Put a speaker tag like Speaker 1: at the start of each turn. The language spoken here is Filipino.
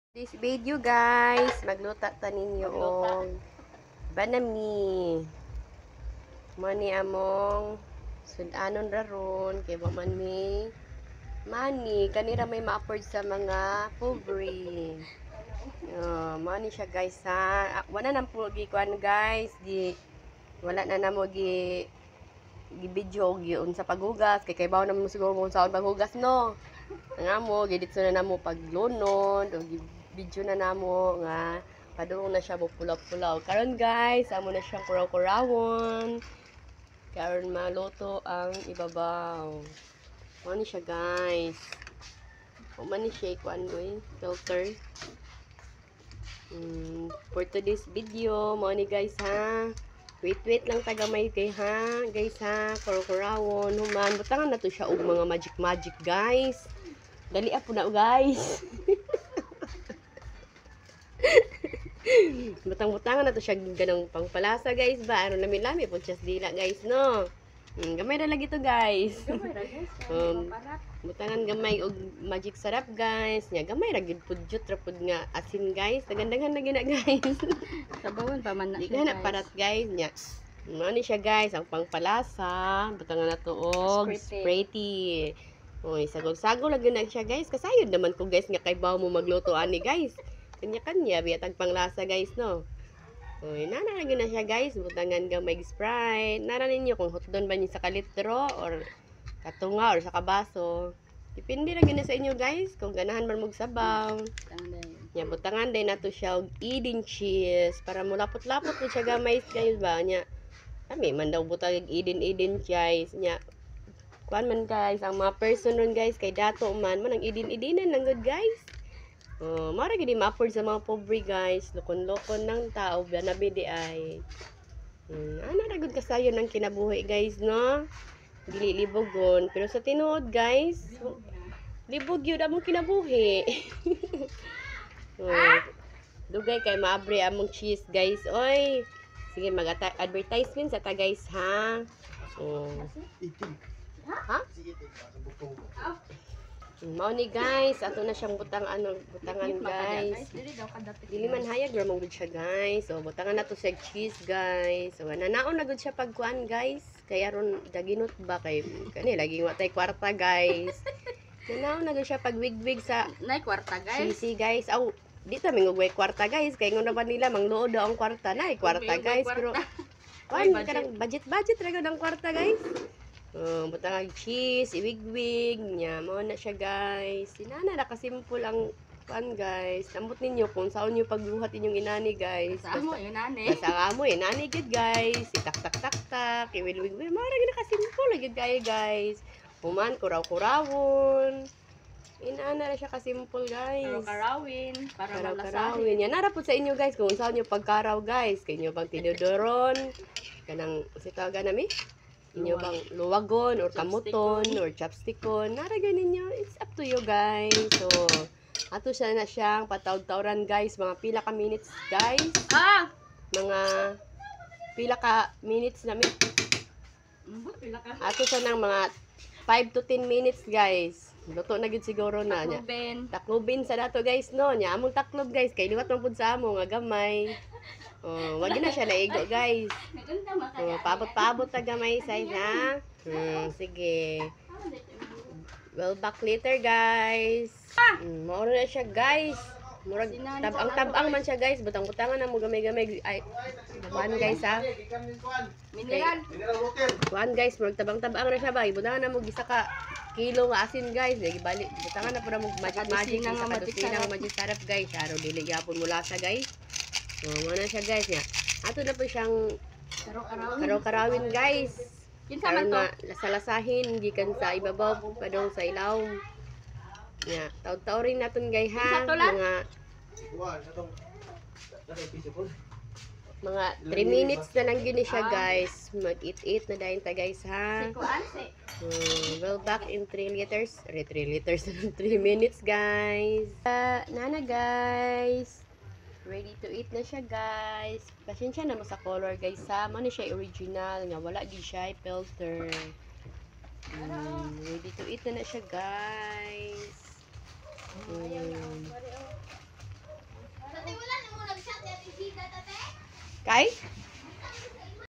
Speaker 1: This video guys, magluto ta ninyo og banami. Mani among sudanon raron kay wa man mi money kanira may ma-afford sa mga pobre. Money siya guys ha. Wala nang po gikuan guys, wala na namo gi-video giun sa paghugas kay kaybaw na mo siguro kung saan paghugas no. Nga mo gidito na namo paglunod o video na namo nga padung na siya mo pulaw-pulaw. Karon guys, amo na siyang kuraw-kurawon. Karon maluto ang ibabaw. Mo ni siya guys. O man ni siya kuan filter. For today's video, mo ni guys ha. Wait lang tagamay kay ha, guys ha, kuraw-kurawon, human. Butangan na to siya og mga magic guys. Dali po na guys. Butang-butangan na to siya ganang pangpalasa guys ba. Ano lami-lami po siya dila guys no. Gamay na lagi to guys. Butangan gamay og magic sarap guys. Nya gamay ra gid pud jut ra pud nga asin guys. Tagandagan na gina guys.
Speaker 2: Sabawan pa man na
Speaker 1: siya guys. Parat guys nya. Ano siya guys ang pangpalasa. Butangan na to og spritty. Oy, sagol-sagol lagi na siya guys. Kasayod naman ko guys nga kay bawo mo magluto ani guys. Kanya-kanya biya tag panglasa guys no. Oy, nana lagi na siya guys. Butangan gamay Sprite. Nara ninyo kung hotdon ba niyo sa kalitro or katunga or sa kabaso. Depende lagi na sa inyo guys kung ganahan man mog sabaw. Nya butangan day nato siya og Eden cheese para mulapot-lapot po siya gamay guys ba nya. Kami man daw butang Eden cheese nya. Kuan man guys, ang mga person ron guys, kay dato man ang idin-idinan lang good guys. Mara gid ma-afford sa mga pobre guys, lokon-lokon ng tao banabi di ay. Ana ra gud kasayon ng kinabuhi guys no. Dili libogon, pero sa tinuod guys, libog yun among kinabuhi. Dugay kay maabre among cheese guys, oy. Sige mag-advertisement sa ta guys ha. Ha? Mao ni guys, ato na siyang butangan guys. Dili man hayag ra man gud siya guys. So butangan nato sa cheese guys. So nanaon na gud siya pagkuan guys. Kaya ron daginot ba kay kani lagi wa tay kwarta guys. Nanaon na gud siya pagwigwig sa
Speaker 2: nay kwarta guys.
Speaker 1: Sisi guys. Aw, di ta mingugway kwarta guys. Kay ngono ba nila mangluod daw ang kwarta nay kwarta guys. Pero kanang budget ra gud ang kwarta guys. Butang cheese, iwigwig nya mo na siya guys. Inana na kasimple ang pan guys. Tambot ninyo kung saan nyo pagbuhat inyong inani guys.
Speaker 2: Sa amo inani.
Speaker 1: Sa amo inani gid guys. Itak-tak-tak-tak, iwilwig-wig. Mara gid kasimple gid kayo guys. Human kuraw-kurawon. Inana na siya kasimple guys.
Speaker 2: Karawin para
Speaker 1: malasahin. Yan nara po sa inyo guys kung saan nyo pagkaraw guys. Kay nyo bang tinudoron. Kanang sitawagan nami. Inyo bang luwagon or kamuton or chopstickon, naragan ninyo, it's up to you guys. So ato siya na siyang patawd-tawran guys, mga pila ka minutes guys, mga pila ka minutes na ato siya ng mga 5 to 10 minutes guys. Luto na gud siguro na nya. Taklobin sa dato guys no, nya among taklob guys kay liwat man pud sa amo nga gamay. Wag na siya naigo guys. Paabot-paabot ta gamay size ha. Sige. Well back later guys. Mao na siya guys. Murag tabang man siya guys. Butang-butangan na mo gamay-gamay ay kuan guys ha. Mineral water. Kuan guys, murag tabang-tabang na siya ba. Butangan na mo gisa ka kilo nga asin guys. Balik butangan na pud mo magic nga magic sarap guys. Aro dili gyapon mula sa guys. Muna siya guys nya. Ato na po siyang karaw-karawin guys. Kinsa man to? Lasalasahin gikan sa ibabaw padong sa ilaw. Nya, taw-tawrin naton guys ha. Mga 3 minutes na lang gini siya guys. Mag-eat na dayon ta guys ha. Well back in 3 liters. 3 liters 3 minutes guys. Nana guys. Ready to eat na siya guys. Pasensya na mo sa color guys ha. Ano siya original nga wala di siya filter. Ready to eat na siya guys. Kay